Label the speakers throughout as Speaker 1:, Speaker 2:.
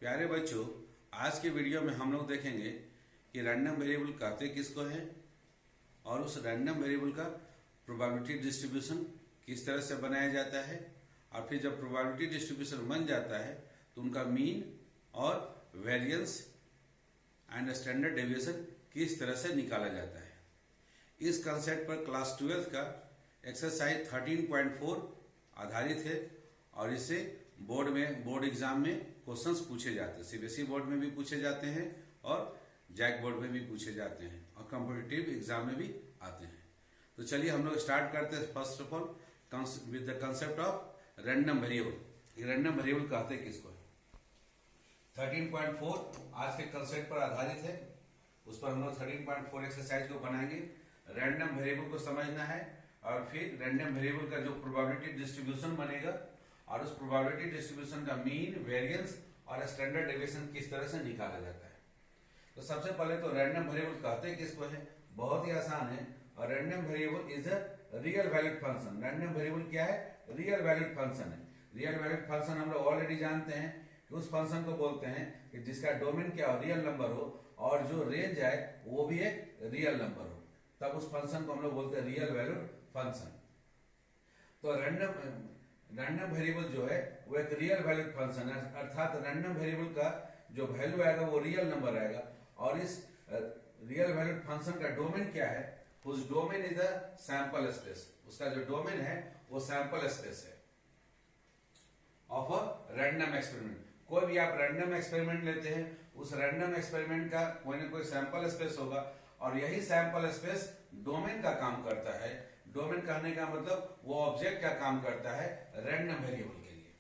Speaker 1: प्यारे बच्चों, आज के वीडियो में हम लोग देखेंगे कि रैंडम वेरिएबल कहते किसको हैं और उस रैंडम वेरिएबल का प्रोबेबिलिटी डिस्ट्रीब्यूशन किस तरह से बनाया जाता है और फिर जब प्रोबेबिलिटी डिस्ट्रीब्यूशन बन जाता है तो उनका मीन और वेरिएंस एंड स्टैंडर्ड डेविएशन किस तरह से निकाला जाता है। इस कंसेप्ट पर क्लास 12 का एक्सरसाइज 13.4 आधारित है और इससे बोर्ड एग्जाम में क्वेश्चंस पूछे जाते हैं। सीबीएसई बोर्ड में भी पूछे जाते हैं और जैक बोर्ड में भी पूछे जाते हैं और कॉम्पिटिटिव एग्जाम में भी आते हैं। तो चलिए हम लोग स्टार्ट करते हैं first of all with the concept of random variable. Random variable कहते हैं किसको है। 13.4 आज के कंसेप्ट पर आधारित है, उस पर हम लोग 13.4 एक्सरसाइज को बनाएंगे। रैंडम वेरिएबल को समझना है और फिर रैंडम वेरिएबल का जो प्रोबेबिलिटी डिस्ट्रीब्यूशन बनेगा और उस प्रोबेबिलिटी डिस्ट्रीब्यूशन का मीन, वेरिएंस और स्टैंडर्ड डेविएशन किस तरह से निकाला जाता है। तो सबसे पहले तो रैंडम वेरिएबल कहते किसको है, बहुत ही आसान है। और random variable is a real valued function. Random variable क्या है, रियल वैल्यूड फंक्शन है। रियल वैल्यूड फंक्शन हम लोग ऑलरेडी जानते हैं कि उस फंक्शन को बोलते हैं कि जिसका डोमेन क्या हो, रियल नंबर हो और जो रेंज आए वो भी एक रियल नंबर हो, तब उस फंक्शन को हम लोग बोलते हैं रियल वैल्यूड फंक्शन। तो रैंडम वेरिएबल जो है वो एक रियल वैल्यूड फंक्शन है, अर्थात रैंडम वेरिएबल का जो वैल्यू आएगा वो रियल नंबर आएगा। और इस रियल वैल्यूड फंक्शन का डोमेन क्या है, उस domain is the sample space. उसका जो डोमेन है वो सैंपल स्पेस है ऑफ अ रैंडम एक्सपेरिमेंट। कोई भी आप रैंडम एक्सपेरिमेंट लेते हैं, उस रैंडम एक्सपेरिमेंट का कोई ना कोई सैंपल स्पेस होगा और यही सैंपल स्पेस डोमेन का काम करता है। डोमेन कहने का मतलब वो ऑब्जेक्ट का काम करता है रैंडम वेरिएबल के लिए।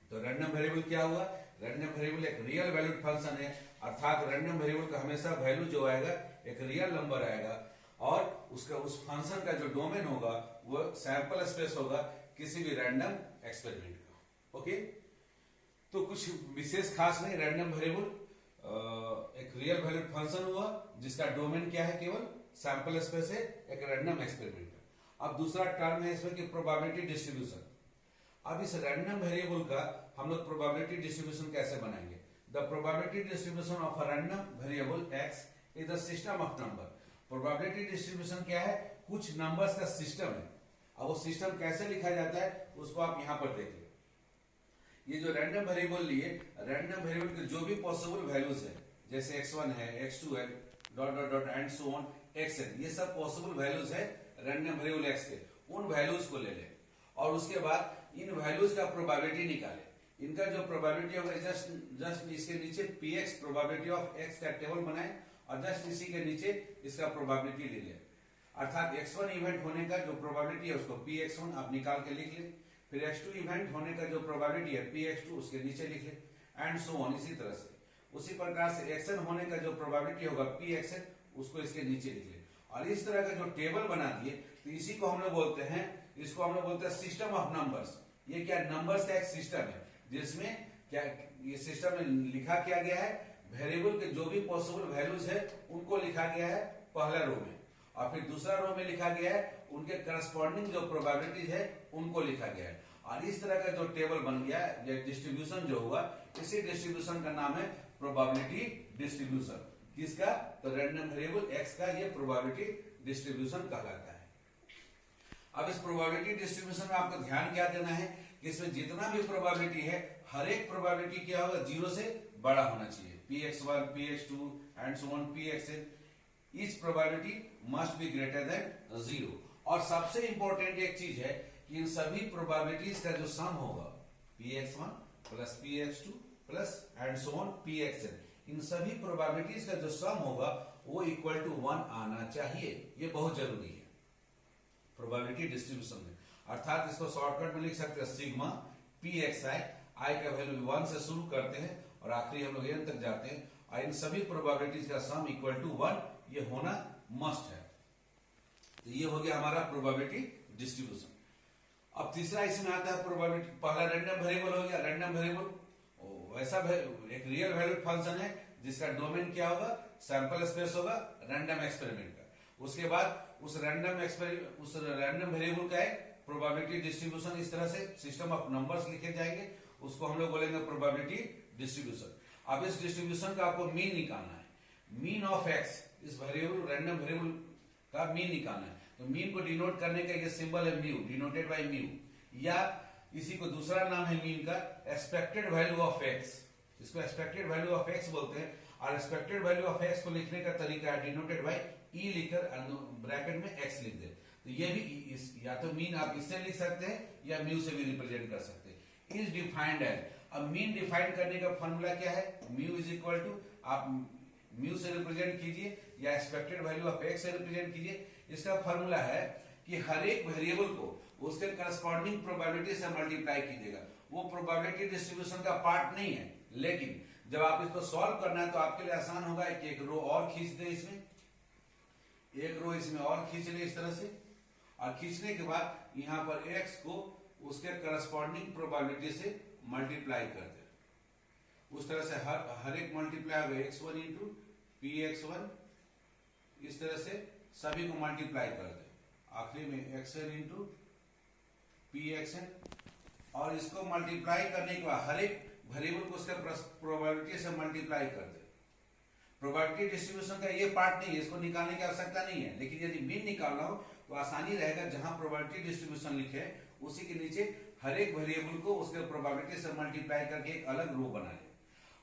Speaker 1: तो रैंडम वेरिएबल क्या हुआ, रैंडम वेरिएबल एक रियल वैल्यूड फंक्शन है, अर्थात रैंडम वेरिएबल का हमेशा वैल्यू जो आएगा एक रियल नंबर आएगा और उसका उस फंक्शन का जो डोमेन होगा वो सैंपल स्पेस होगा किसी भी रैंडम एक्सपेरिमेंट का। ओके, तो कुछ विशेष खास नहीं। रैंडम वेरिएबल एक रियल वैल्यूड फंक्शन हुआ जिसका डोमेन क्या है, केवल सैंपल स्पेस है, एक रैंडम एक्सपेरिमेंट। अब दूसरा टर्म है इसमें कि प्रोबेबिलिटी डिस्ट्रीब्यूशन। अब इस रैंडम वेरिएबल का हम लोग प्रोबेबिलिटी डिस्ट्रीब्यूशन कैसे बनाएंगे। The probability distribution of a random variable x is the system of number. Probability distribution क्या है, कुछ नंबर्स का सिस्टम है। अब वो सिस्टम कैसे लिखा जाता है उसको आप यहां पर देखिए। ये जो रैंडम वेरिएबल लिए, रैंडम वेरिएबल के जो भी पॉसिबल वैल्यूज है, जैसे x1 है, x2 है, dot dot dot and so on xn, ये सब पॉसिबल वैल्यूज है रैंडम वेरिएबल x के। उन वैल्यूज को ले ले और उसके बाद इन वैल्यूज का प्रोबेबिलिटी निकाले। इनका जो प्रोबेबिलिटी होगा जस्ट इसके नीचे px प्रोबेबिलिटी ऑफ x का टेबल बनाए और जस्ट इसी के नीचे इसका प्रोबेबिलिटी ले ले। अर्थात x1 इवेंट होने का जो प्रोबेबिलिटी है उसको px1 आप निकाल के लिख ले, फिर x2 इवेंट होने का जो प्रोबेबिलिटी है px2 उसके नीचे लिख ले एंड सो ऑन। इसी तरह से उसी प्रकार से xn होने का जो प्रोबेबिलिटी होगा pxn उसको इसके नीचे लिख ले। और इस तरह का जो टेबल बना दिए तो इसी को हम लोग बोलते हैं, इसको हम लोग बोलते हैं सिस्टम ऑफ नंबर्स। ये क्या, नंबर्स का एक सिस्टम है जिसमें क्या ये सिस्टम में लिखा क्या गया है, वेरिएबल के जो भी पॉसिबल वैल्यूज है उनको लिखा गया है पहला रो में और फिर दूसरा रो में लिखा गया है उनके करस्पॉन्डिंग जो प्रोबेबिलिटीज है उनको लिखा गया है। और इस तरह का जो टेबल बन गया है, डिस्ट्रीब्यूशन जो हुआ, इसी डिस्ट्रीब्यूशन का नाम है प्रोबेबिलिटी डिस्ट्रीब्यूशन। किसका, तो रैंडम वेरिएबल x का ये प्रोबेबिलिटी डिस्ट्रीब्यूशन कहलाता है। अब इस प्रोबेबिलिटी डिस्ट्रीब्यूशन में आपको ध्यान क्या देना है कि इसमें जितना भी प्रोबेबिलिटी है हर एक प्रोबेबिलिटी क्या होगा, 0 से बड़ा होना चाहिए। px1, px2 and so on pxn, each probability must be greater than 0। और सबसे इंपॉर्टेंट एक चीज है कि इन सभी प्रोबेबिलिटीज का जो सम होगा px1 plus px2 plus and so on pxn, इन सभी प्रोबेबिलिटीज का जो सम होगा वो इक्वल टू 1 आना चाहिए। ये बहुत जरूरी है प्रोबेबिलिटी डिस्ट्रीब्यूशन में। अर्थात इसको शॉर्टकट में लिख सकते हैं सिग्मा pxi, i का वैल्यू 1 से शुरू करते हैं और आखिरी हम लोग n तक जाते हैं और इन सभी प्रोबेबिलिटीज का सम इक्वल टू 1, ये होना मस्ट है। तो ये हो गया हमारा प्रोबेबिलिटी डिस्ट्रीब्यूशन। अब तीसरा इसमें आता है प्रोबेबिलिटी। पहला रैंडम वेरिएबल हो गया। रैंडम वेरिएबल वैसा एक रियल वैल्यूड फंक्शन है जिसका डोमेन क्या होगा, सैंपल स्पेस होगा रैंडम एक्सपेरिमेंट का। उसके बाद उस रैंडम वेरिएबल का एक प्रोबेबिलिटी डिस्ट्रीब्यूशन, इस तरह से सिस्टम ऑफ नंबर्स लिखे जाएंगे, उसको हम लोग बोलेंगे प्रोबेबिलिटी डिस्ट्रीब्यूशन। अब इस डिस्ट्रीब्यूशन का आपको मीन निकालना है, मीन ऑफ एक्स, इस वेरिएबल रैंडम वेरिएबल का मीन निकालना है। तो मीन को डिनोट करने का ये सिंबल है म्यू, डिनोटेड बाय म्यू, या इसी को दूसरा नाम है मीन का एक्सपेक्टेड वैल्यू ऑफ एक्स, इसको एक्सपेक्टेड वैल्यू ऑफ एक्स बोलते हैं। और एक्सपेक्टेड वैल्यू ऑफ एक्स को लिखने का तरीका है डिनोटेड बाय ई लिखकर ब्रैकेट में एक्स लिख दे। तो ये भी या तो मीन आप इससे लिख सकते हैं या म्यू से भी रिप्रेजेंट कर सकते हैं। इज डिफाइंड एज, अब मीन डिफाइन करने का फॉर्मूला क्या है, म्यू इज इक्वल टू, आप म्यू से रिप्रेजेंट कीजिए या एक्सपेक्टेड वैल्यू ऑफ एक्स से रिप्रेजेंट कीजिए। इसका फॉर्मूला है कि हर एक वेरिएबल को उसके करस्पॉन्डिंग प्रोबेबिलिटी से मल्टीप्लाई कीजिएगा। वो प्रोबेबिलिटी डिस्ट्रीब्यूशन का पार्ट नहीं है, लेकिन जब आप इसको सॉल्व करना है तो आपके लिए आसान होगा कि एक रो और खींच दे, इसमें एक रो इसमें और खींच ले इस तरह से, और खींचने के बाद यहां पर x को उसके करस्पॉन्डिंग प्रोबेबिलिटी से मल्टीप्लाई कर दे। उस तरह से हर एक मल्टीप्लाई होगा x1 इंटू px1, इस तरह से सभी को मल्टीप्लाई कर दे, आखिरी में xn इंटू pxn, और इसको मल्टीप्लाई करने के बाद हर एक वेरिएबल को उसके प्रोबेबिलिटी से मल्टीप्लाई कर दे। प्रोबेबिलिटी डिस्ट्रीब्यूशन का ये पार्ट नहीं है, इसको निकालने की आवश्यकता नहीं है, लेकिन यदि मीन निकालना हो तो आसानी रहेगा, जहां प्रोबेबिलिटी डिस्ट्रीब्यूशन लिखे उसी के नीचे हर एक वेरिएबल को उसके प्रोबेबिलिटी से मल्टीप्लाई करके एक अलग रो बना ले,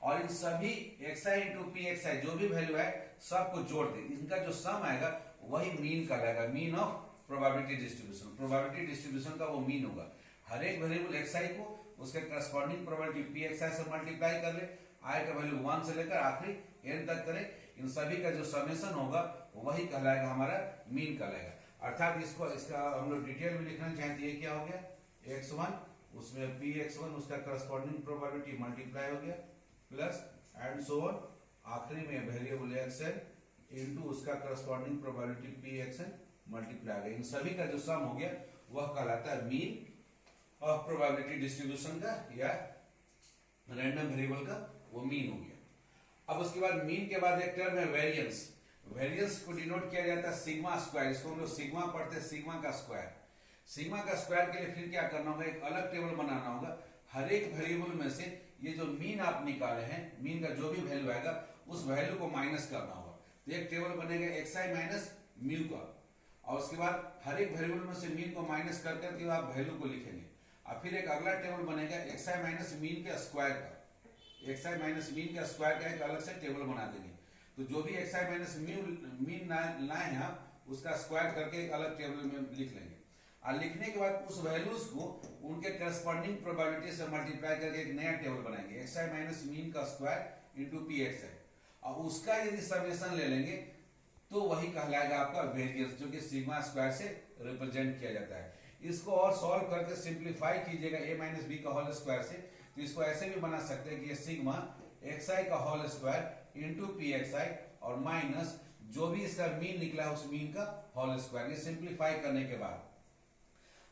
Speaker 1: और इन सभी xi इंटू pxi जो भी वैल्यू है सबको जोड़ दे। इनका जो सम आएगा वही मीन कहलाएगा, mean of probability distribution. Probability distribution का वो मीन होगा। हर एक वेरिएबल xi को उसके करस्पॉन्डिंग प्रोबेबिलिटी pxi से मल्टीप्लाई कर ले, i का वैल्यू 1 से लेकर आखिरी n तक करे, इन सभी का जो समेशन होगा वही कहलाएगा हमारा मीन कहलाएगा। अर्थात इसका हम लोग डिटेल में लिखना चाहें तो ये क्या हो गया, x1 उसमें px1 उसका करस्पॉन्डिंग प्रोबेबिलिटी मल्टीप्लाई हो गया, प्लस एंड सो ऑन, आखिरी में वेरिएबल xn इनटू उसका करस्पॉन्डिंग प्रोबेबिलिटी pxn मल्टीप्लाई हो गया। इन सभी का जो सम हो गया वह कहलाता है मीन ऑफ प्रोबेबिलिटी डिस्ट्रीब्यूशन का, या रैंडम वेरिएबल का वो मीन हो गया। अब उसके बाद मीन के बाद एक टर्म है वेरिएंस। वेरिएंस को डिनोट किया जाता है सिग्मा स्क्वायर, इसको हम लोग सिग्मा पढ़ते हैं, सिग्मा का स्क्वायर। सिग्मा का स्क्वायर के लिए फिर क्या करना होगा, एक अलग टेबल बनाना होगा। हर एक वेरिएबल में से ये जो मीन आप निकाले हैं, मीन का जो भी वैल्यू आएगा उस वैल्यू को माइनस करना होगा। तो एक टेबल बनेगा xi माइनस म्यू का, और उसके बाद हर एक वेरिएबल में से मीन को माइनस कर करके आप वैल्यू को लिखेंगे। और फिर एक अगला टेबल बनेगा xi माइनस मीन के स्क्वायर का, xi माइनस मीन का स्क्वायर का एक अलग से टेबल बना देंगे। तो जो भी xi माइनस मीन लाए हैं आप, उसका स्क्वायर करके एक अलग टेबल में लिख लेंगे। और लिखने के बाद उस वैल्यूज को उनके करस्पॉन्डिंग प्रोबेबिलिटी से मल्टीप्लाई करके एक नया टेबल बनाएंगे, xi माइनस मीन का स्क्वायर इंटू pxi, और उसका यदि समेशन ले लेंगे तो वही कहलाएगा आपका वेरिएंस, जो कि सिग्मा स्क्वायर से रिप्रेजेंट किया जाता है। इसको और सॉल्व करके सिंप्लीफाई कीजिएगा a माइनस बी का होल स्क्वायर से, तो इसको ऐसे भी बना सकते हैं कि ये सिग्मा xi का होल स्क्वायर इंटू pxi और माइनस जो भी इसका मीन निकला उस मीन का होल स्क्वायर। ये सिंप्लीफाई करने के बाद,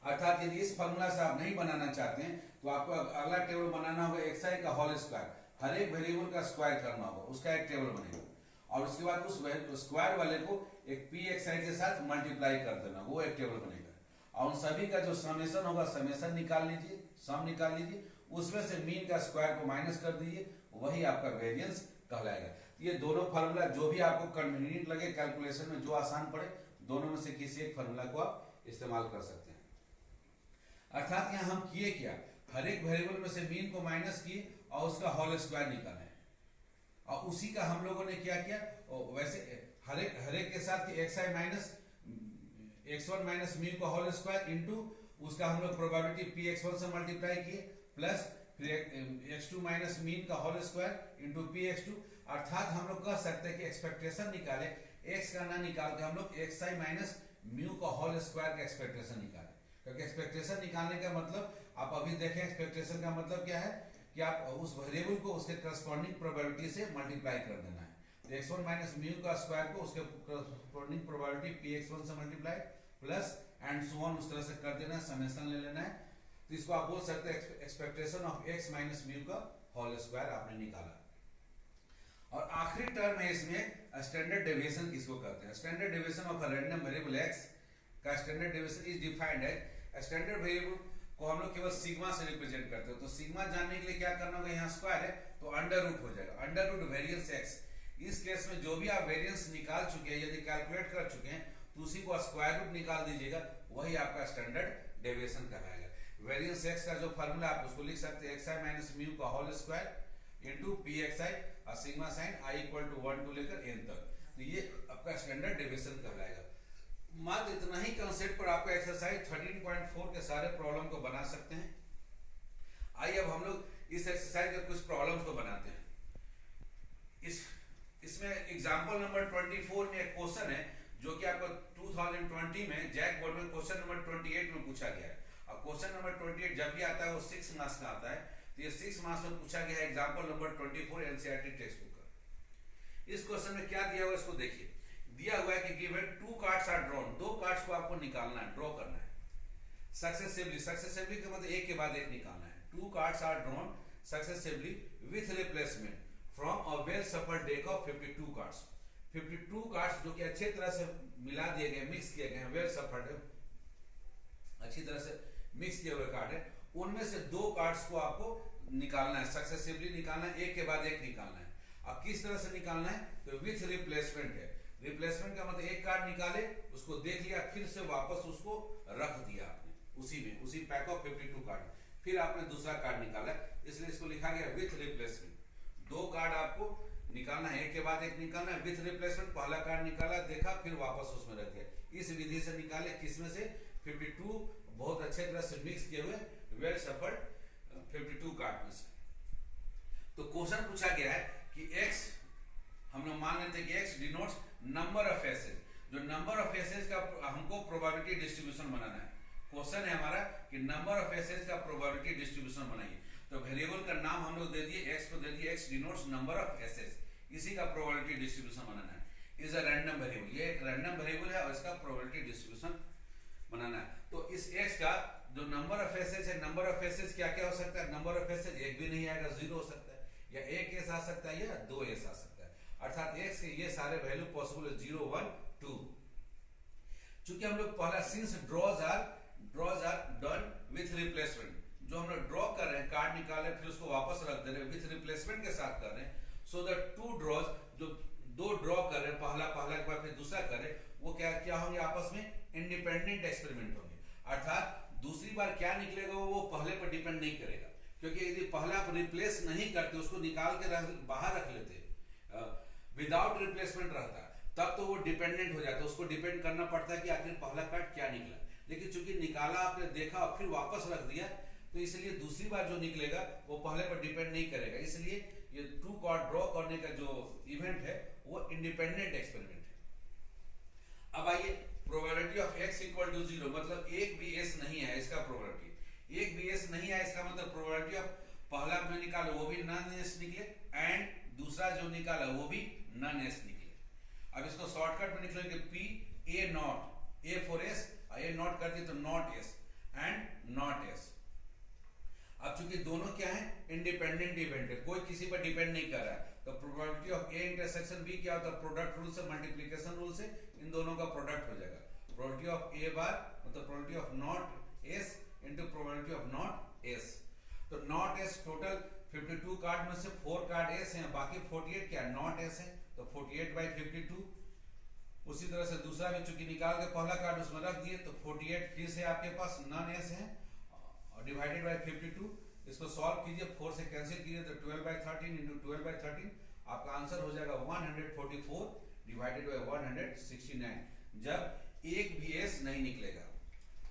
Speaker 1: अर्थात यदि इस फॉर्मूला से आप नहीं बनाना चाहते हैं तो आपको अगला टेबल बनाना होगा xi का होल स्क्वायर, हर एक वेरिएबल का स्क्वायर करना होगा, उसका एक टेबल बनेगा, और उसके बाद उस स्क्वायर वाले को एक pxi के साथ मल्टीप्लाई कर देना, वो एक टेबल बनेगा। और उन सभी का जो समेशन होगा, समेशन निकाल लीजिए, सम निकाल लीजिए, उसमें से मीन का स्क्वायर को माइनस कर दीजिए, वही आपका वेरिएंस कहलाएगा। ये दोनों फार्मूला जो भी आपको कन्वीनियंट लगे कैलकुलेशन में, जो आसान पड़े, दोनों में से किसी एक फार्मूला को आप इस्तेमाल कर सकते हैं। अर्थात यहाँ हम किए क्या, हर एक वेरिएबल में से मीन को माइनस किए और उसका होल स्क्वायर निकाले, और उसी का हम लोगों ने क्या किया, वैसे हर एक के साथ xi minus x1 minus mu का होल स्क्वायर इंटू उसका हम लोग प्रोबेबिलिटी px1 से मल्टीप्लाई किए, प्लस फिर x2 माइनस मीन का होल स्क्वायर इंटू px2। अर्थात हम लोग कह सकते हैं कि एक्सपेक्टेशन निकाले, x का ना निकाल के हम लोग xi माइनस म्यू का होल स्क्वायर का एक्सपेक्टेशन निकाले। क्योंकि एक्सपेक्टेशन निकालने का मतलब, आप अभी देखें एक्सपेक्टेशन का मतलब क्या है कि आप उस वेरिएबल को उसके करस्पॉन्डिंग प्रोबेबिलिटी से मल्टीप्लाई कर देना है। तो x1 माइनस म्यू का स्क्वायर को उसके करस्पॉन्डिंग प्रोबेबिलिटी px1 से multiply plus and so on उस तरह से कर देना है, समेशन ले लेना है। तो इसको आप बोल सकते हैं expectation of x minus mu का होल स्क्वायर आपने निकाला। और आखिरी टर्म है इसमें स्टैंडर्ड डेविएशन, किसको कहते हैं, standard deviation of a random variable x का standard deviation is defined as, standard variable को हम लोग केवल सिग्मा से रिप्रेजेंट करते हो। तो सिग्मा जानने के लिए क्या करना होगा, यहाँ स्क्वायर है तो अंडर रूट हो जाएगा, अंडर रूट वेरियंस एक्स। इस केस में जो भी आप वेरियंस निकाल चुके हैं, यदि कैलकुलेट कर चुके हैं, तो उसी को स्क्वायर रूट निकाल दीजिएगा, वही आपका स्टैंडर्ड डेविएशन कहलाएगा। वेरियंस एक्स का जो फॉर्मूला आप उसको लिख सकते हैं, एक्स आई माइनस म्यू का whole square into P X I और sigma sign I equal to 1 to लेकर एन तक। तो ये आपका स्टैंडर्ड डेविएशन कहलाएगा। मात्र इतना ही कंसेप्ट पर आपका एक्सरसाइज 13.4 के सारे प्रॉब्लम को बना सकते हैं। आइए अब हम लोग इस एक्सरसाइज के कुछ प्रॉब्लम्स को बनाते हैं। इसमें एग्जांपल नंबर 24 में एक क्वेश्चन है जो कि आपको 2020 में जैक बोर्ड में क्वेश्चन नंबर 28 में पूछा गया है। अब क्वेश्चन नंबर 28 जब भी आता है वो 6 मार्क्स का आता है, तो ये 6 मार्क्स में पूछा गया है example number 24 NCERT text book का। इस क्वेश्चन में क्या दिया हुआ है इसको देखिए। दिया हुआ है कि given 2 cards are drawn, 2 cards को आपको निकालना है, ड्रॉ करना है सक्सेसिवली। सक्सेसिवली का मतलब एक के बाद एक निकालना है। 2 cards are drawn successively with replacement from a well shuffled deck of 52 cards. 52 cards जो कि अच्छे तरह से मिला दिए गए, मिक्स किए गए हैं, वेल सफर्ड अच्छी तरह से मिक्स किए हुए कार्ड है, उनमें से 2 कार्ड्स को आपको निकालना है, सक्सेसिवली निकालना है, एक के बाद एक निकालना है। अब किस तरह से निकालना है, तो विथ रिप्लेसमेंट है। रिप्लेसमेंट का मतलब एक कार्ड निकाले, उसको देख लिया, फिर से वापस उसको रख दिया आपने उसी में, उसी पैक ऑफ 52 कार्ड, फिर आपने दूसरा कार्ड निकाला, इसलिए इसको लिखा गया विथ रिप्लेसमेंट। 2 कार्ड आपको निकालना है, एक के बाद एक निकालना है, विथ रिप्लेसमेंट। पहला कार्ड निकाला, देखा, फिर वापस उसमें रख दिया। इस विधि से निकाले, किसमें से 52 बहुत अच्छे तरह से मिक्स किए हुए वेल सफर्ड 52 कार्ड में से। तो क्वेश्चन पूछा गया है कि x, हम लोग मान लेते हैं कि x denotes number of aces. जो नंबर ऑफ एसेज का हमको प्रोबेबिलिटी डिस्ट्रीब्यूशन बनाना है। क्वेश्चन है हमारा कि नंबर ऑफ एसेज का प्रोबेबिलिटी डिस्ट्रीब्यूशन बनाइए। तो वेरिएबल का नाम हम लोग दे दिए, x को दे दिए x denotes number of aces, इसी का प्रोबेबिलिटी डिस्ट्रीब्यूशन बनाना है। इज अ रैंडम वेरिएबल, ये एक रैंडम वेरिएबल है और इसका प्रोबेबिलिटी डिस्ट्रीब्यूशन बनाना है। तो इस x का जो नंबर ऑफ एसेज है, नंबर ऑफ एसेज क्या क्या हो सकता है, नंबर ऑफ एसेज एक भी नहीं आएगा, 0 हो सकता है, या 1 एस आ सकता है, या 2 एस आ सकता है। अर्थात x के ये सारे वैल्यू पॉसिबल है, 0 1 2। चूंकि हम लोग पहला since draws are done with replacement, जो हम लोग ड्रॉ कर रहे हैं, कार्ड निकाल रहे हैं, फिर उसको वापस रख दे रहे हैं, विथ रिप्लेसमेंट के साथ कर रहे हैं। सो दैट 2 ड्रॉज, जो 2 ड्रॉ कर रहे हैं, पहला के बाद फिर दूसरा कर रहे हैं, वो क्या होंगे, आपस में इंडिपेंडेंट एक्सपेरिमेंट होंगे। अर्थात दूसरी बार क्या निकलेगा वो पहले पर डिपेंड नहीं करेगा, क्योंकि यदि पहला आप रिप्लेस नहीं करते, उसको निकाल के बाहर रख लेते, विदाउट रिप्लेसमेंट रहता, तब तो वो डिपेंडेंट हो जाता, उसको डिपेंड करना पड़ता है कि आखिर पहला कार्ड क्या निकला। लेकिन चूंकि निकाला आपने, देखा और फिर वापस रख दिया, तो इसलिए दूसरी बार जो निकलेगा वो पहले पर डिपेंड नहीं करेगा। इसलिए ये 2 कार्ड ड्रॉ करने का जो इवेंट है वो इंडिपेंडेंट एक्सपेरिमेंट है। अब आइए, probability of x equal to 0, मतलब एक भी s नहीं है इसका प्रोबेबिलिटी, एक भी s नहीं है इसका मतलब प्रोबेबिलिटी ऑफ पहला जो निकाला वो भी नॉन s निकले, एंड दूसरा जो निकाला वो भी नॉन s निकले। अब इसको शॉर्टकट में निकलेंगे p a not, a for s, a not कर दिए तो not s and not s। अब चूंकि दोनों क्या है, इंडिपेंडेंट इवेंट है, कोई किसी पर डिपेंड नहीं कर रहा है, तो probability of a intersection b क्या होता है, प्रोडक्ट रूल से, मल्टीप्लिकेशन रूल से इन दोनों का प्रोडक्ट हो जाएगा। प्रोबेबिलिटी ऑफ a बार मतलब probability of not s into probability of not s। तो नॉट s टोटल 52 कार्ड में से 4 कार्ड s हैं, बाकी 48 क्या नॉट s है, तो 48/52। उसी तरह से दूसरा भी चूंकि निकाल के पहला कार्ड उसमें रख दिए, तो 48 फिर से आपके पास नॉन s है और डिवाइडेड बाय 52। इसको सॉल्व कीजिए, 4 से कैंसिल कीजिए तो 12/13 इंटू 12/13 आपका आंसर हो जाएगा 144 डिवाइडेड बाय 169, जब एक भी s नहीं निकलेगा।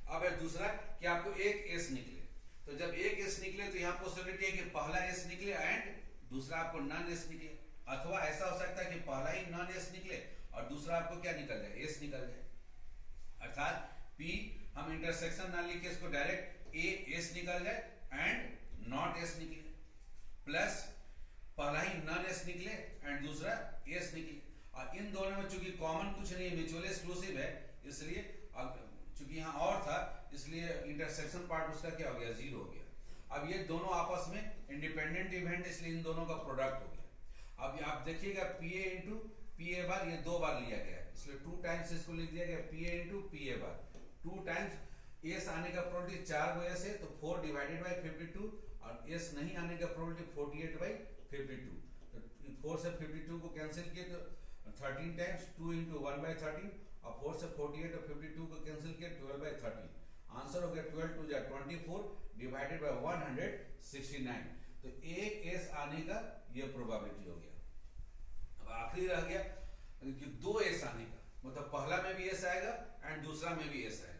Speaker 1: अब है दूसरा कि आपको एक s निकले, तो जब एक s निकले तो यहाँ पॉसिबिलिटी है कि पहला s निकले एंड दूसरा आपको नॉन s निकले, अथवा ऐसा हो सकता है कि पहला ही नॉन s निकले और दूसरा आपको क्या निकल जाए, s निकल जाए। अर्थात p हम इंटरसेक्शन ना लिखे, इसको डायरेक्ट a s निकल जाए एंड नॉट s निकले, प्लस पहला ही नॉन s निकले एंड दूसरा s निकले। और इन दोनों में चूंकि कॉमन कुछ नहीं है, म्यूचुअली एक्सक्लूसिव है, इसलिए अब चूंकि यहाँ और था इसलिए इंटरसेक्शन पार्ट उसका क्या हो गया, 0 हो गया। अब ये दोनों आपस में इंडिपेंडेंट इवेंट, इसलिए इन दोनों का प्रोडक्ट हो गया। अब आप देखिएगा pa इंटू pa बार, ये 2 बार लिया गया है, इसलिए 2 टाइम्स इसको लिख दिया गया pa इंटू pa बार। 2 टाइम्स s आने का प्रोबेबिलिटी 4 s है, तो 4 डिवाइडेड बाय 52, और s नहीं आने का प्रोबेबिलिटी 52। तो 4 से 52 को कैंसिल किए तो 13 टाइम्स 2 इंटू 1/13, और 4 से 48 और 52 को कैंसिल किया 12/13। आंसर हो गया 12 टू 24 डिवाइडेड बाय 169। तो एक एस आने का ये प्रोबेबिलिटी हो गया। अब आखिरी रह गया कि दो एस आने का, मतलब पहला में भी एस आएगा एंड दूसरा में भी एस आएगा।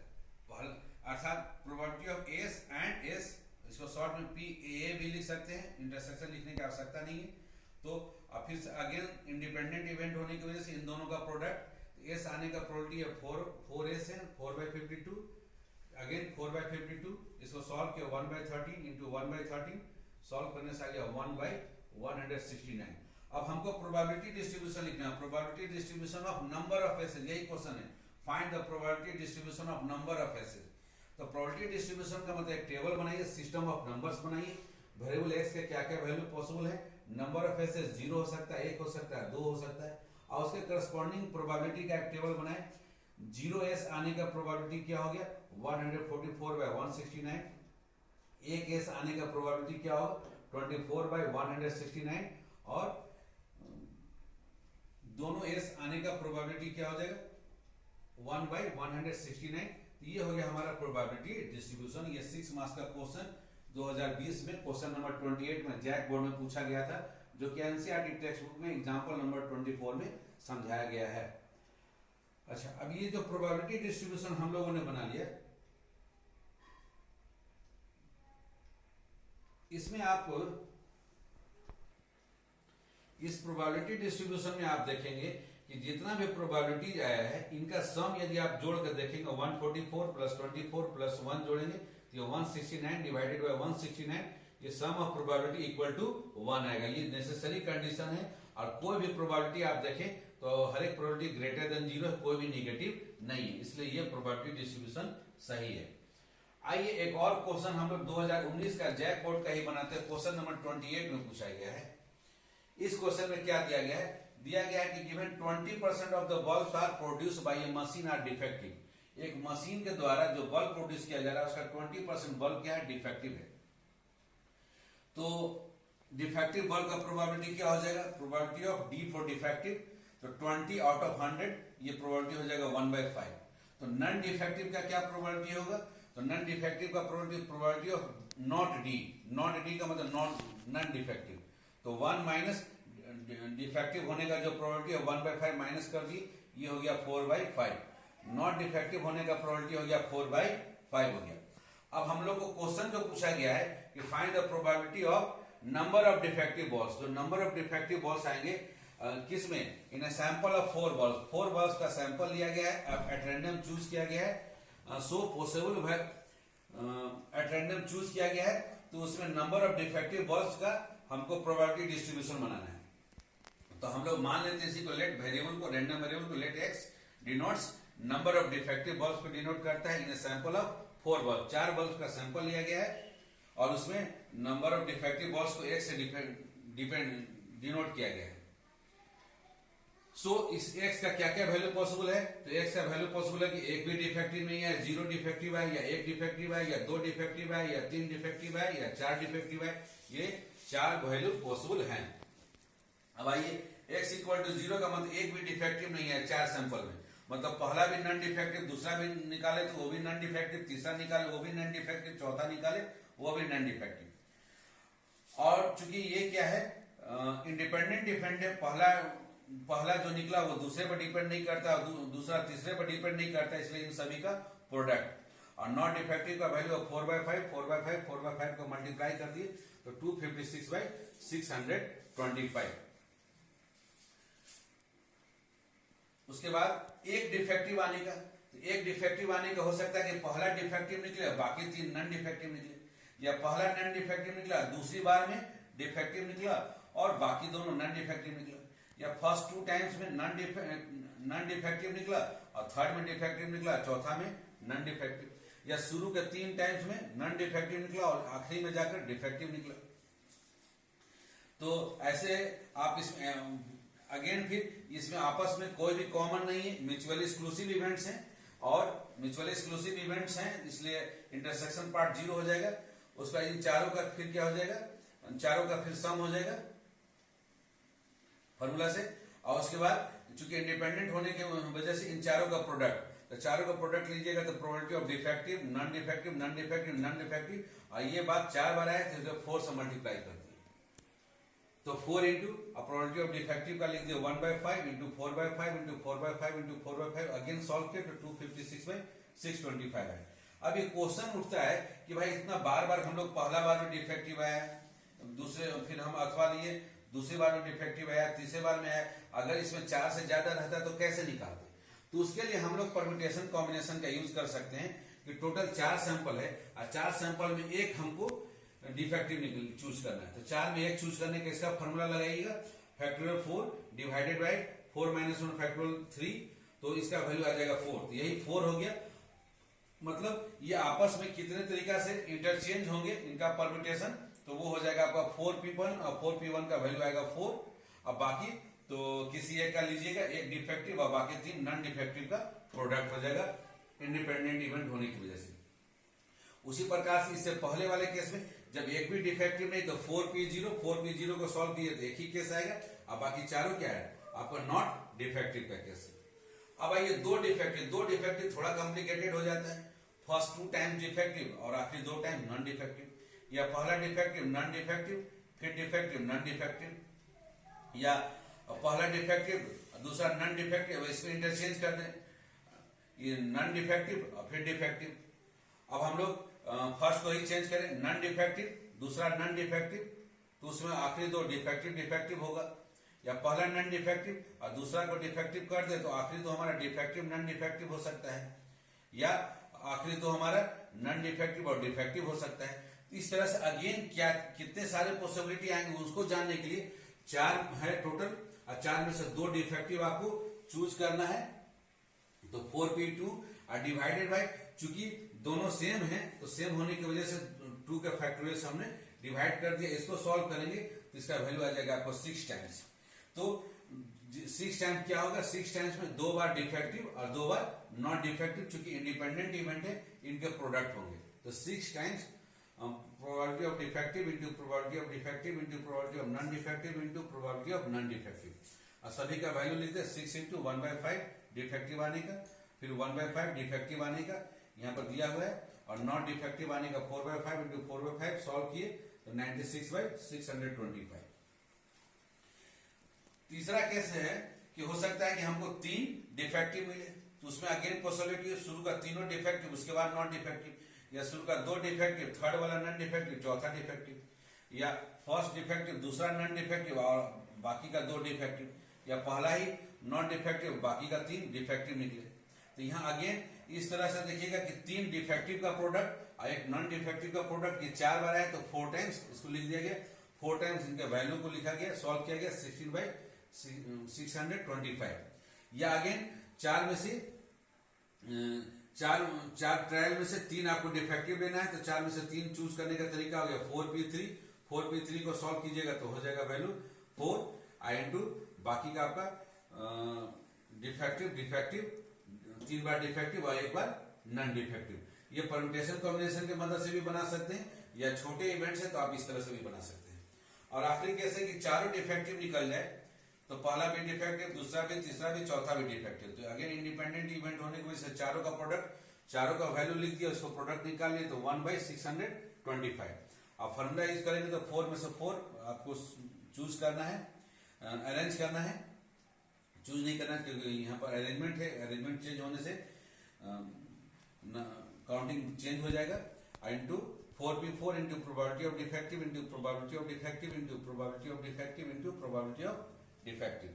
Speaker 1: पहला अर्थात probability of S and S, इसको शॉर्ट में पी ए भी लिख सकते हैं, इंटरसेक्शन लिखने की आवश्यकता नहीं है। तो अब फिर अगेन इंडिपेंडेंट इवेंट होने की वजह से इन दोनों का प्रोडक्ट एस आने का प्रोबेबिलिटी है 4 है 4/52, अगेन 4/52। इसको सॉल्व किया 1/13 इंटू 1/13, सॉल्व करने से आ गया 1/169। अब हमको प्रोबेबिलिटी डिस्ट्रीब्यूशन लिखना है, probability distribution of number of aces, यही क्वेश्चन है, find the probability distribution of number of aces. तो प्रोबेबिलिटी डिस्ट्रीब्यूशन का मतलब एक टेबल बनाइए, सिस्टम ऑफ नंबर्स बनाइए, वेरिएबल एक्स के क्या क्या वैल्यू पॉसिबल है, नंबर ऑफ एसेस 0 हो सकता है, 1 हो सकता है, 2 हो सकता है, और उसके करस्पॉन्डिंग प्रोबेबिलिटी का एक टेबल बनाए। 0s आने का प्रोबेबिलिटी क्या हो गया 144/169, 1s आने का प्रोबेबिलिटी क्या होगा 24/169, और दोनों s आने का प्रोबेबिलिटी क्या हो जाएगा 1/169। तो ये हो गया हमारा प्रोबेबिलिटी डिस्ट्रीब्यूशन। ये 6 मार्क्स का क्वेश्चन 2020 में क्वेश्चन नंबर 28 में जैक बोर्ड में पूछा गया था, जो कि एनसीईआरटी टेक्स्ट बुक में एग्जांपल नंबर 24 में समझाया गया है। अच्छा, अब ये जो प्रोबेबिलिटी डिस्ट्रीब्यूशन हम लोगों ने बना लिया, इसमें आप इस प्रोबेबिलिटी डिस्ट्रीब्यूशन में आप देखेंगे कि जितना भी प्रोबेबिलिटी आया है इनका सम यदि आप जोड़ कर देखेंगे 144 + 24 + 1 जोड़ेंगे तो ये 169 डिवाइडेड बाय 169, ये सम ऑफ प्रोबेबिलिटी इक्वल टू 1 आएगा। ये नेसेसरी कंडीशन है, और कोई भी प्रोबेबिलिटी आप देखें तो हर एक प्रोबेबिलिटी ग्रेटर देन 0 है, कोई भी नेगेटिव नहीं है, इसलिए ये प्रोबेबिलिटी डिस्ट्रीब्यूशन सही है। आइए एक और क्वेश्चन हम लोग 2019 का जैक बोर्ड का ही बनाते हैं, क्वेश्चन नंबर 28 में पूछा गया है। इस क्वेश्चन में क्या दिया गया है, दिया गया है कि given 20% of the bulbs are produced by a machine are defective. एक मशीन के द्वारा जो बल्ब प्रोड्यूस किया जा रहा है उसका 20% बल्ब क्या है डिफेक्टिव है। तो डिफेक्टिव बल्ब का प्रोबेबिलिटी क्या हो जाएगा, probability of D for defective, तो 20 आउट ऑफ 100, ये प्रोबेबिलिटी हो जाएगा 1/5। तो नॉन डिफेक्टिव का क्या प्रोबेबिलिटी होगा, तो नॉन डिफेक्टिव का प्रोबेबिलिटी ऑफ नॉट डी का मतलब नॉन डिफेक्टिव, तो 1 माइनस डिफेक्टिव होने का जो प्रोबेबिलिटी है 1/5 माइनस कर दी, ये हो गया 4/5। नॉट डिफेक्टिव होने का प्रोबेबिलिटी हो गया 4/5 हो गया। अब हम लोग को क्वेश्चन जो पूछा गया है कि find the probability of number of defective balls. जो नंबर ऑफ डिफेक्टिव बॉल्स आएंगे किसमें, in a sample of 4 balls, 4 balls का सैंपल लिया गया है, एट रैंडम चूज किया गया है, so possible at random choose किया गया है, तो उसमें नंबर ऑफ डिफेक्टिव बॉल्स का हमको प्रोबेबिलिटी डिस्ट्रीब्यूशन बनाना है। तो हम लोग मान लेते हैं इसी को, लेट वेरिएबल को, रैंडम वेरिएबल को let X denotes number of defective bulbs को डिनोट करता है in a sample of 4 bulb. 4 bulb का सैंपल लिया गया है और उसमें नंबर ऑफ डिफेक्टिव बल्ब्स को एक्स से डिनोट किया गया है। सो इस x का क्या क्या वैल्यू पॉसिबल है, तो x का वैल्यू पॉसिबल है कि एक भी डिफेक्टिव नहीं है, 0 डिफेक्टिव है, या 1 डिफेक्टिव है, या 2 डिफेक्टिव है, या 3 डिफेक्टिव है, या 4 डिफेक्टिव है। ये 4 वैल्यू पॉसिबल हैं। अब आइए x इक्वल टू 0 का मतलब एक भी डिफेक्टिव नहीं है 4 सैंपल में, मतलब पहला भी नॉन डिफेक्टिव, दूसरा भी निकाले तो वो भी नॉन डिफेक्टिव, तीसरा निकाले वो भी नॉन डिफेक्टिव, चौथा निकाले वो भी नॉन डिफेक्टिव। और चूंकि ये क्या है इंडिपेंडेंट डिफेंड है, पहला जो निकला वो दूसरे पर डिपेंड नहीं करता, दूसरा तीसरे पर डिपेंड नहीं करता, इसलिए इन सभी का प्रोडक्ट। और नॉन डिफेक्टिव का वैल्यू 4/5 को मल्टीप्लाई कर दिए तो 256/625। उसके बाद एक डिफेक्टिव आने का, तो एक डिफेक्टिव आने का हो सकता है कि पहला डिफेक्टिव निकले बाकी 3 नॉन डिफेक्टिव निकले, या पहला नॉन डिफेक्टिव निकला दूसरी बार में डिफेक्टिव निकला और बाकी दोनों नॉन डिफेक्टिव निकला, या फर्स्ट 2 टाइम्स में नॉन डिफेक्टिव निकला और थर्ड में डिफेक्टिव निकला, चौथा में नॉन डिफेक्टिव, या शुरू के 3 टाइम्स में नॉन डिफेक्टिव निकला और आखिरी में जाकर डिफेक्टिव निकला। तो ऐसे आप इसमें अगेन फिर इसमें आपस में कोई भी कॉमन नहीं है, म्यूचुअली एक्सक्लूसिव इवेंट्स हैं, और म्यूचुअली एक्सक्लूसिव इवेंट्स हैं इसलिए इंटरसेक्शन पार्ट 0 हो जाएगा। उसका इन चारों का फिर क्या हो जाएगा, चारों का फिर सम हो जाएगा, फॉर्मूला से। और उसके बाद चूंकि इंडिपेंडेंट होने की वजह से इन चारों का प्रोडक्ट, तो चारों का प्रोडक्ट लीजिएगा तो probability of defective, non defective, non defective, non defective, और ये बात 4 बार आए तो 4 से मल्टीप्लाई कर दिए तो 4 इंटू प्रोबेबिलिटी ऑफ डिफेक्टिव का लिख दिया 1/5 into 4/5 into 4/5 into 4/5, again solve किया तो 256/625 है। अब ये क्वेश्चन उठता है कि भाई इतना बार बार हम लोग, पहला बार में डिफेक्टिव आया, दूसरे फिर हम अथवा लिए, दूसरी बार में डिफेक्टिव आया, तीसरे बार में आया, अगर इसमें 4 से ज्यादा रहता तो कैसे निकालते? तो उसके लिए हम लोग परम्यूटेशन कॉम्बिनेशन का यूज कर सकते हैं कि टोटल 4 सैंपल है और 4 सैंपल में एक हमको डिफेक्टिव चूज करना है, तो 4 में एक चूज करने का इसका फॉर्मूला लगाइएगा फैक्टोरियल 4 डिवाइडेड बाय 4 - 1 फैक्टोरियल 3, तो इसका वैल्यू आ जाएगा 4, तो यही 4 हो गया। मतलब ये आपस में कितने तरीका से इंटरचेंज होंगे इनका परम्यूटेशन, तो वो हो जाएगा आपका 4p1 और 4p1 का वैल्यू आएगा 4, अब बाकी तो किसी एक का लीजिएगा, एक डिफेक्टिव और बाकी 3 नॉन डिफेक्टिव का प्रोडक्ट हो जाएगा इंडिपेंडेंट इवेंट होने की वजह से। उसी प्रकार से इससे पहले वाले केस में जब एक भी डिफेक्टिव नहीं तो 4p0 को सॉल्व किए तो एक ही केस आएगा, अब बाकी चारों क्या है आपका नॉट डिफेक्टिव का केस है। अब आइए दो डिफेक्टिव थोड़ा कॉम्प्लिकेटेड हो जाता है, फर्स्ट 2 टाइम्स डिफेक्टिव और आखिरी 2 टाइम नॉन डिफेक्टिव, या पहला डिफेक्टिव नॉन डिफेक्टिव फिर डिफेक्टिव नॉन डिफेक्टिव, या पहला डिफेक्टिव दूसरा नॉन डिफेक्टिव, इसमें इंटरचेंज कर दें, ये नॉन डिफेक्टिव और फिर डिफेक्टिव। अब हम लोग फर्स्ट को ही चेंज करें, नॉन डिफेक्टिव दूसरा नॉन डिफेक्टिव, तो उसमें आखिरी 2 डिफेक्टिव होगा, या पहला नॉन डिफेक्टिव और दूसरा को डिफेक्टिव कर दे तो आखिरी 2 हमारा डिफेक्टिव नॉन डिफेक्टिव हो सकता है, या आखिरी 2 हमारा नॉन डिफेक्टिव और डिफेक्टिव हो सकता है। इस तरह से अगेन क्या कितने सारे पॉसिबिलिटी आएंगे उसको जानने के लिए 4 है टोटल, और 4 में से 2 डिफेक्टिव आपको चूज करना है, तो 4p2 डिवाइडेड बाय, चूंकि दोनों सेम है तो सेम होने की वजह से 2 का फैक्टोरियल से हमने डिवाइड कर दिया, इसको सॉल्व करेंगे तो इसका वैल्यू आ जाएगा आपको 6 टाइम्स। तो 6 टाइम्स क्या होगा, 6 टाइम्स में 2 बार डिफेक्टिव और 2 बार नॉट डिफेक्टिव, चूंकि इंडिपेंडेंट इवेंट है इनके प्रोडक्ट होंगे, तो 6 times probability of defective into probability of defective into probability of non defective into probability of non defective, और सभी का वैल्यू लिखते हैं 6 इंटू 1/5 डिफेक्टिव आने का, फिर 1/5 डिफेक्टिव आने का यहाँ पर दिया हुआ है, और नॉट डिफेक्टिव आने का 4/5 इंटू 4/5 सॉल्व किए तो 96/625। तीसरा केस है कि हो सकता है कि हमको 3 डिफेक्टिव मिले, तो उसमें अगेन पॉसिबिलिटी है शुरू का तीनों डिफेक्टिव उसके बाद नॉट डिफेक्टिव, या शुरू का 2 डिफेक्टिव थर्ड वाला नॉन डिफेक्टिव चौथा डिफेक्टिव, या फर्स्ट डिफेक्टिव दूसरा नॉन डिफेक्टिव और बाकी का 2 डिफेक्टिव, या पहला ही नॉन डिफेक्टिव बाकी का 3 डिफेक्टिव निकले। तो यहाँ अगेन इस तरह से देखिएगा कि 3 डिफेक्टिव का प्रोडक्ट और एक नॉन डिफेक्टिव का प्रोडक्ट, ये 4 बार आए तो 4 टाइम्स इसको लिख दिया गया, 4 टाइम्स इनके वैल्यू को लिखा गया, सॉल्व किया गया 16/625, या अगेन 4 में से 4 ट्रायल में से 3 आपको डिफेक्टिव लेना है, तो 4 में से 3 चूज करने का तरीका हो गया 4p3 को सॉल्व कीजिएगा तो हो जाएगा वैल्यू 4 इंटू बाकी का आपका डिफेक्टिव 3 बार डिफेक्टिव और 1 बार नॉन डिफेक्टिव। ये परम्यूटेशन कॉम्बिनेशन की मदद से भी बना सकते हैं, या छोटे इवेंट्स है तो आप इस तरह से भी बना सकते हैं। और आखिरी केस है कि चारों डिफेक्टिव निकल जाए, तो पहला भी डिफेक्टिव दूसरा भी तीसरा भी चौथा भी डिफेक्टिव, तो अगेन इंडिपेंडेंट इवेंट होने की वजह से चारों का प्रोडक्ट, चारों का वैल्यू लिख दिया, उसको प्रोडक्ट निकाल लिए तो 1/625। आप फॉर्मूला यूज करेंगे तो 4 में से 4 आपको चूज करना है, अरेंज करना है, चूज नहीं करना क्योंकि यहाँ पर अरेंजमेंट है, अरेंजमेंट चेंज होने से काउंटिंग चेंज हो जाएगा, into 4p4 into probability of defective into probability of defective into probability of defective into probability of defective,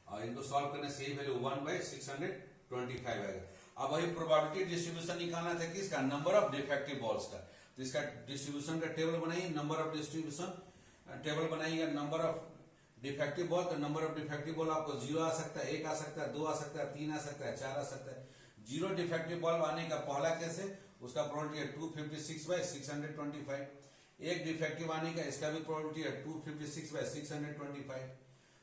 Speaker 1: और इनको सॉल्व करने से ही वैल्यू 1/625 आएगा। अब वही प्रोबेबिलिटी डिस्ट्रीब्यूशन निकालना था किसका, नंबर ऑफ डिफेक्टिव बॉल्स का, तो इसका डिस्ट्रीब्यूशन का टेबल बनाइए, नंबर ऑफ डिस्ट्रीब्यूशन टेबल बनाइएगा, नंबर ऑफ डिफेक्टिव बॉल, तो नंबर ऑफ डिफेक्टिव बॉल आपको 0 आ सकता है, 1 आ सकता है, 2 आ सकता है, 3 आ सकता है, 4 आ सकता है। 0 डिफेक्टिव बॉल आने का पहला केस है, उसका प्रोबेबिलिटी है 256/625। 1 डिफेक्टिव आने का, इसका भी प्रोबेबिलिटी है 256/625।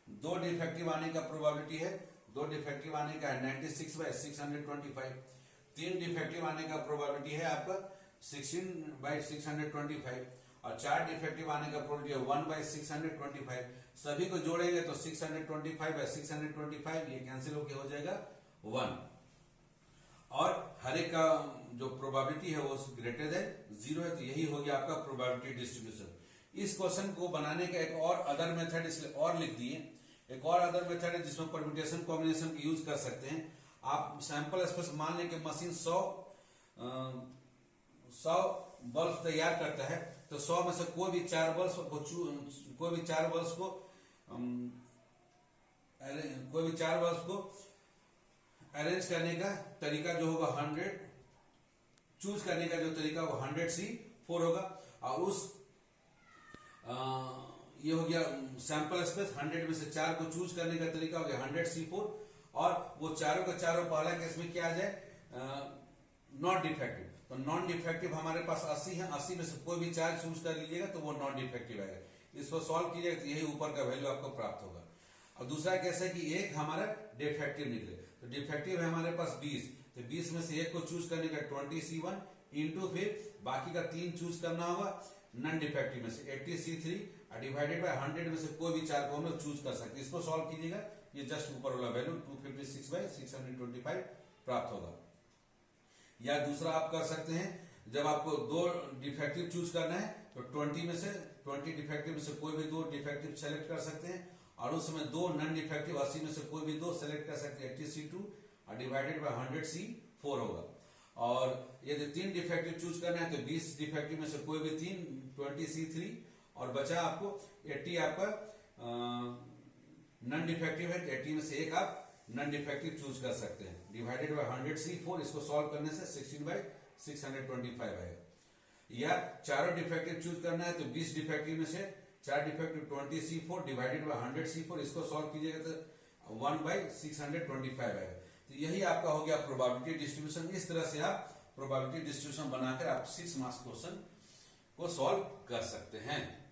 Speaker 1: 2 डिफेक्टिव आने का प्रोबेबिलिटी है, 2 डिफेक्टिव आने का है 96/625। 3 डिफेक्टिव आने का प्रोबेबिलिटी है आपका 16/625, और 4 डिफेक्टिव आने का प्रोबेबिलिटी 1/625। सभी को जोड़ेंगे तो 625/625 ये कैंसिल होके हो जाएगा 1। और हर एक का जो प्रोबेबिलिटी है वो ग्रेटर देन 0 है, तो यही हो गया आपका प्रोबेबिलिटी डिस्ट्रीब्यूशन। इस क्वेश्चन को बनाने का एक और अदर मेथड इसलिए और लिख दिए, एक और अदर मेथड है जिसमें परम्यूटेशन कॉम्बिनेशन का यूज कर सकते हैं। आप सैंपल स्पेस मान लें कि मशीन 100 बल्ब तैयार करता है, तो 100 में से कोई भी 4 बल्ब को अरेंज करने का तरीका जो होगा 100, चूज करने का जो तरीका वो 100C4 होगा। और उस ये हो गया सैंपल स्पेस, 100 में से 4 को चूज करने का तरीका हो गया 100C4। और वो चारों का चारों पहला केस में क्या आ जाए, नॉट डिफेक्टिव। तो नॉन डिफेक्टिव हमारे पास 80 है, 80 में से कोई भी 4 चूज कर लीजिएगा तो वो नॉन डिफेक्टिव आएगा। इसको सॉल्व कीजिएगा तो यही ऊपर का वैल्यू आपको प्राप्त होगा। और दूसरा केस है कि एक हमारा डिफेक्टिव निकले, तो डिफेक्टिव है हमारे पास 20, तो 20 में से एक को चूज करने का 20C1 इंटू फिर बाकी का 3 चूज करना होगा नॉन डिफेक्टिव में से 80C3 डिवाइडेड बाय 100 में से कोई भी 4 को हम लोग चूज कर सकते हैं। इसको सॉल्व कीजिएगा, ये जस्ट ऊपर वाला वैल्यू 256/625 प्राप्त होगा। या दूसरा आप कर सकते हैं, जब आपको 2 डिफेक्टिव चूज करना है तो 20 डिफेक्टिव में से कोई भी 2 डिफेक्टिव सेलेक्ट कर सकते हैं, और उस समय 2 नॉन डिफेक्टिव 80 में से कोई भी 2 सेलेक्ट कर सकते हैं 80C2 डिवाइडेड बाय 100C4 होगा। और यदि 3 डिफेक्टिव चूज करना है तो 20 डिफेक्टिव में से कोई भी 3 20C3 और बचा आपको 80 आपका नॉन डिफेक्टिव है, 80 में से एक आप नॉन डिफेक्टिव चूज कर सकते हैं डिवाइडेड बाय 100C4। इसको सॉल्व करने से 16/625 आएगा। या चारों डिफेक्टिव चूज करना है तो 20 डिफेक्टिव में से 4 defective 20C4 divided by 100C4, इसको सॉल्व कीजिएगा तो 1/625 आएगा। तो यही आपका हो गया प्रोबेबिलिटी डिस्ट्रीब्यूशन। इस तरह से आप प्रोबेबिलिटी डिस्ट्रीब्यूशन बनाकर आप 6 मार्क्स क्वेश्चन को सॉल्व कर सकते हैं।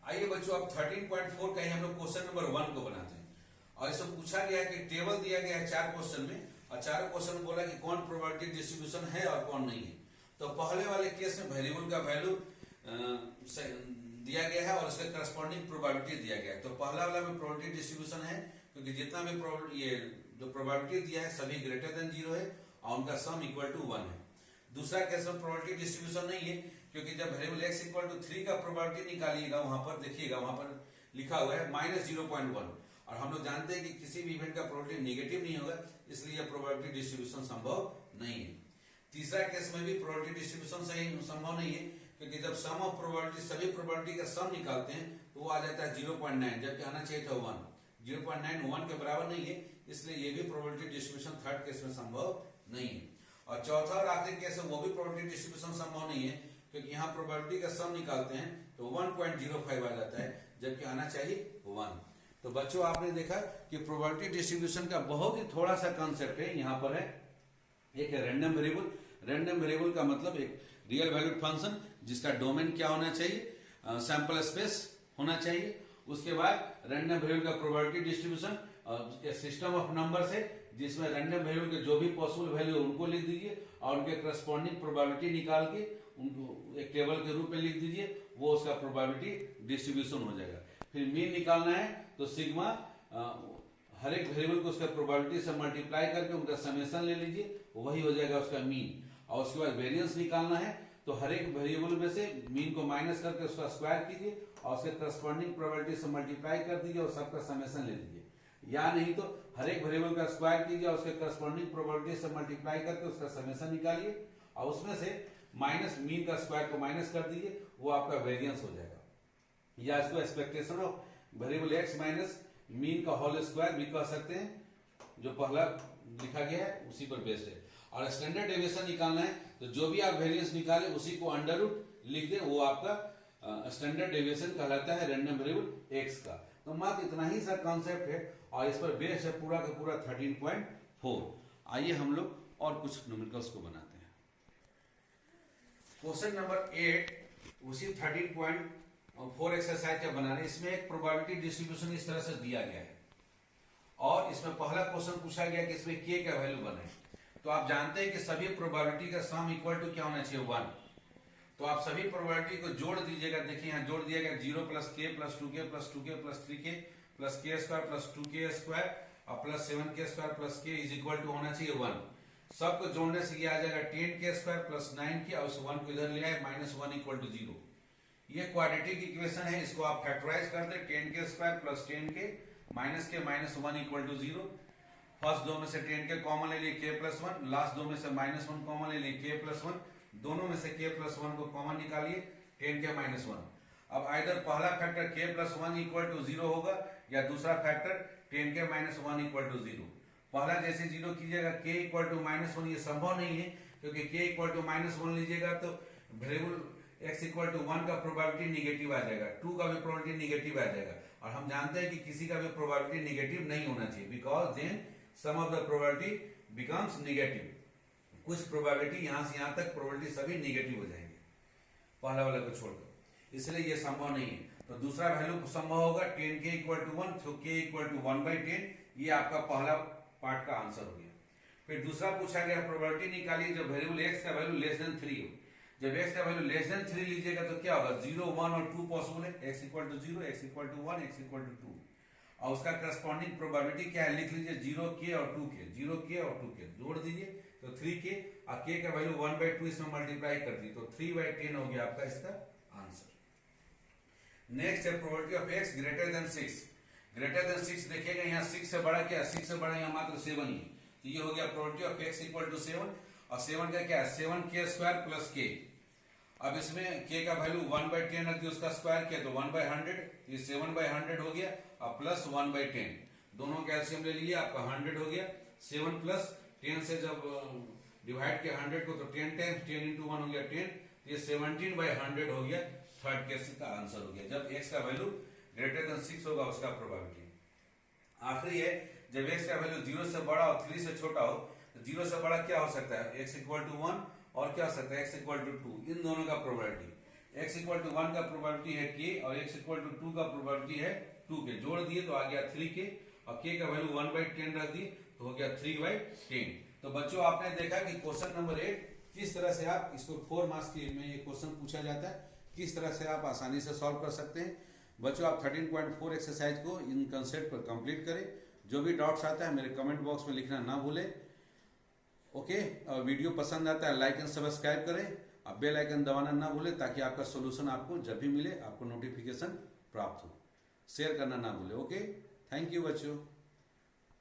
Speaker 1: आइए बच्चों, अब 13.4 का ही हम लोग क्वेश्चन नंबर 1 को बनाते हैं। और इसमें पूछा गया है कि टेबल दिया गया है 4 क्वेश्चन में, और चारों क्वेश्चन में बोला कि कौन प्रोबेबिलिटी डिस्ट्रीब्यूशन है और कौन नहीं है। तो पहले वाले केस में वेरिएबल का वैल्यू दिया गया है और उसका करस्पॉन्डिंग प्रोबेबिलिटी दिया गया है। तो पहला वाला में प्रोबेबिलिटी डिस्ट्रीब्यूशन है, क्योंकि जितना भी ये जो प्रोबेबिलिटी दिया है सभी ग्रेटर देन 0 है और उनका सम इक्वल टू 1 है। दूसरा केस में प्रोबेबिलिटी डिस्ट्रीब्यूशन नहीं है, क्योंकि जब वेरिएबल x इक्वल टू 3 का प्रोबेबिलिटी निकालिएगा, वहां पर देखिएगा, वहां पर लिखा हुआ है -0.1, और हम लोग जानते हैं कि किसी भी इवेंट का प्रोबेबिलिटी नेगेटिव नहीं होगा, इसलिए यह प्रोबेबिलिटी डिस्ट्रीब्यूशन संभव नहीं है। तीसरा केस में भी प्रोबेबिलिटी डिस्ट्रीब्यूशन सही संभव नहीं है, क्योंकि जब सम ऑफ प्रोबेबिलिटी सभी प्रोबेबिलिटी का सम निकालते हैं तो वो आ जाता है 0.9, जबकि आना चाहिए था 1। 0.9 1 के बराबर नहीं है, इसलिए ये भी प्रोबेबिलिटी डिस्ट्रीब्यूशन थर्ड केस में संभव नहीं है। और चौथा और आखिरी केस है वो भी प्रोबेबिलिटी डिस्ट्रीब्यूशन संभव नहीं है, क्योंकि यहाँ प्रोबेबिलिटी का सम निकालते हैं तो 1.05 आ जाता है, जबकि आना चाहिए 1। तो बच्चों आपने देखा कि प्रोबेबिलिटी डिस्ट्रीब्यूशन का बहुत ही थोड़ा सा कॉन्सेप्ट है। यहाँ पर है एक रैंडम वेरिएबल। रैंडम वेरिएबल का मतलब एक रियल वैल्यूड फंक्शन जिसका डोमेन क्या होना चाहिए, सैंपल स्पेस होना चाहिए। उसके बाद रैंडम वेरिएबल का probability distribution system of numbers है, जिसमें रैंडम वेरिएबल के जो भी पॉसिबल वैल्यू उनको लिख दीजिए और उनके करस्पॉन्डिंग प्रोबेबिलिटी निकाल के उनको एक टेबल के रूप में लिख दीजिए, वो उसका प्रोबेबिलिटी डिस्ट्रीब्यूशन हो जाएगा। फिर मीन निकालना है तो सिग्मा हर एक वेरिएबल को उसका प्रोबेबिलिटी से मल्टीप्लाई करके उनका समेशन ले लीजिए, वही हो जाएगा उसका मीन। और उसके बाद वेरिएंस निकालना है तो हर एक वेरिएबल में से मीन को माइनस करके उसका स्क्वायर कीजिए और उसके करस्पॉन्डिंग प्रोबेबिलिटी से मल्टीप्लाई कर दीजिए और सबका समेशन ले लीजिए। या नहीं तो हर एक वेरिएबल का स्क्वायर कीजिए और उसके करस्पॉन्डिंग प्रोबेबिलिटी से मल्टीप्लाई करके उसका समेशन निकालिए और उसमें से माइनस मीन का स्क्वायर को माइनस कर दीजिए, वो आपका वेरिएंस हो जाएगा। या इसको expectation of variable x minus mean का होल स्क्वायर भी कह सकते हैं, जो पहला लिखा गया है उसी पर बेस्ड है। और स्टैंडर्ड डेविएशन निकालना है तो जो भी आप वेरिएंस निकाले उसी को अंडर रूट लिख दें, वो आपका स्टैंडर्ड डेविएशन कहलाता है रैंडम वेरिएबल x का। तो मात्र इतना ही सा कॉन्सेप्ट है और इस पर बेस्ड है पूरा का पूरा 13.4। आइए हम लोग और कुछ न्यूमेरिकल्स को बनाते हैं। क्वेश्चन नंबर 8 उसी 13.4 एक्सरसाइज का बनाना है। इसमें एक प्रोबेबिलिटी डिस्ट्रीब्यूशन इस तरह से दिया गया है और इसमें पहला क्वेश्चन पूछा गया कि इसमें k का वैल्यू बनाए। तो आप जानते हैं कि सभी प्रोबेबिलिटी का सम इक्वल टू क्या होना चाहिए 1। तो तो आप सभी प्रोबेबिलिटी को जोड़ दीजिएगा। देखिए यहाँ जोड़ दिया गया 0 plus K plus 2k plus 2k plus 3k plus K square plus 2k square और plus 7k square plus k is equal to होना चाहिए 1। सबको जोड़ने से ये आ जाएगा 10k स्क्वायर प्लस 9k और उस 1 को इधर ले आए -1 इक्वल टू 0। ये क्वाड्रेटिक इक्वेशन है, इसको आप फैक्टराइज कर दे 10k square plus 10k minus के -1 इक्वल टू 0। फर्स्ट दो में से 10k कॉमन ले लिए k प्लस 1, लास्ट दो में से -1 कॉमन ले लिए k प्लस 1, दोनों में से k प्लस 1 को कॉमन निकालिए 10k माइनस 1। अब आइदर पहला factor k plus 1 equal to 0 होगा या दूसरा factor 10k minus 1 equal to 0। पहला जैसे 0 कीजिएगा k इक्वल टू -1, ये संभव नहीं है क्योंकि k इक्वल टू -1 लीजिएगा तो वेरिएबल x इक्वल टू 1 का प्रोबेबिलिटी निगेटिव आ जाएगा, 2 का भी प्रोबेबिलिटी निगेटिव आ जाएगा। और हम जानते हैं कि किसी का भी प्रोबेबिलिटी निगेटिव नहीं होना चाहिए, because then sum of the probability becomes negative. कुछ प्रोबेबिलिटी यहां से यहां तक प्रोबेबिलिटी सभी निगेटिव हो जाएंगे पहला वाले को छोड़कर, इसलिए ये संभव नहीं है। तो दूसरा वैल्यू संभव होगा 10k इक्वल टू 1, तो k इक्वल टू 1/10, ये आपका पहला पार्ट का आंसर हो गया। फिर दूसरा पूछा गया प्रोबेबिलिटी निकालिए जब वेरिएबल x का वैल्यू लेस देन 3 हो। जब x का वैल्यू लेस देन 3 लीजिएगा तो क्या होगा, 0, 1 और 2 पॉसिबल है, x equal to 0, x equal to 1, x equal to 2। और उसका करस्पॉन्डिंग प्रोबेबिलिटी क्या है लिख लीजिए, 0k और 2k, 0k और 2k जोड़ दीजिए तो 3k और k का वैल्यू 1/2 इसमें मल्टीप्लाई कर दी तो 3/10 हो गया आपका इसका आंसर। नेक्स्ट है probability of x greater than 6। Greater than 6 देखिएगा यहाँ 6 से बड़ा क्या, 6 से बड़ा यहाँ मात्र 7 ही, तो ये हो गया probability of x equal to 7। और 7 का क्या है 7k स्क्वायर प्लस k। अब इसमें k का वैल्यू 1/10 रख दिया, उसका स्क्वायर किया तो 1/100, ये 7/100 हो गया और प्लस 1/10, दोनों का एलसीएम ले लिए आपका 100 हो गया। 7 प्लस 10 से जब डिवाइड किया 100 को तो 10 टाइम्स 10 इंटू 1 हो गया 10, ये 17/100 हो गया। थर्ड केस का आंसर हो गया जब x का वैल्यू ग्रेटर देन 6 होगा उसका प्रोबेबिलिटी। आखिरी है जब x का वैल्यू 0 से बड़ा और 3 से छोटा हो, तो 0 से बड़ा क्या हो सकता है, x इक्वल टू 1 और क्या हो सकता है x इक्वल टू 2, इन दोनों का प्रोबेबिलिटी। x इक्वल टू 1 का प्रोबेबिलिटी है k और x इक्वल टू 2 का प्रोबेबिलिटी है 2k, जोड़ दिए तो आ गया 3k और k का वैल्यू 1/10 रख दी तो हो गया 3/10। तो बच्चों आपने देखा कि क्वेश्चन नंबर 8 किस तरह से आप इसको 4 मार्क्स के में ये क्वेश्चन पूछा जाता है, किस तरह से आप आसानी से सॉल्व कर सकते हैं। बच्चों आप 13.4 एक्सरसाइज को इन कंसेप्ट पर कंप्लीट करें। जो भी डाउट्स आता है मेरे कमेंट बॉक्स में लिखना ना भूलें। ओके, और वीडियो पसंद आता है लाइक एंड सब्सक्राइब करें, अब बेल आइकन दबाना ना भूलें ताकि आपका सोल्यूशन आपको जब भी मिले आपको नोटिफिकेशन प्राप्त हो। शेयर करना ना भूलें। ओके, थैंक यू बच्चों।